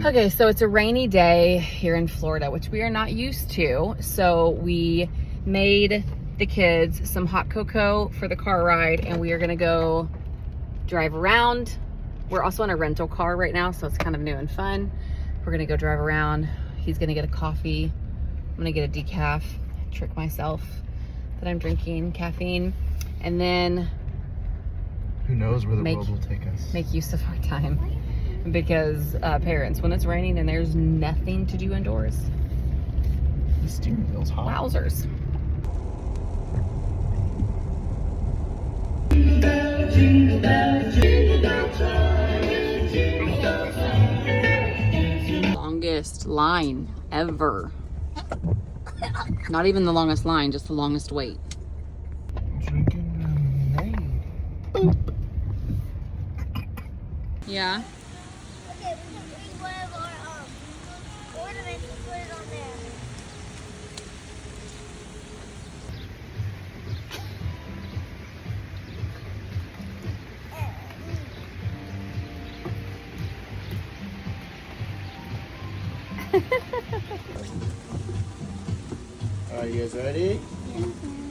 Okay, so it's a rainy day here in Florida, which we are not used to. So we made the kids some hot cocoa for the car ride, and we are gonna go drive around. We're also in a rental car right now, so it's kind of new and fun. We're gonna go drive around. He's gonna get a coffee. I'm gonna get a decaf, trick myself that I'm drinking caffeine, and then who knows where the world will take us. Make use of our time. Because parents, when it's raining and there's nothing to do indoors, The steering wheel's hot. wowzers. Longest line ever. Not even the longest line, just the longest wait. Drinking lemonade. Boop. Yeah. Okay, we can bring one of our ornaments and put it on there. Are you guys ready? Yeah.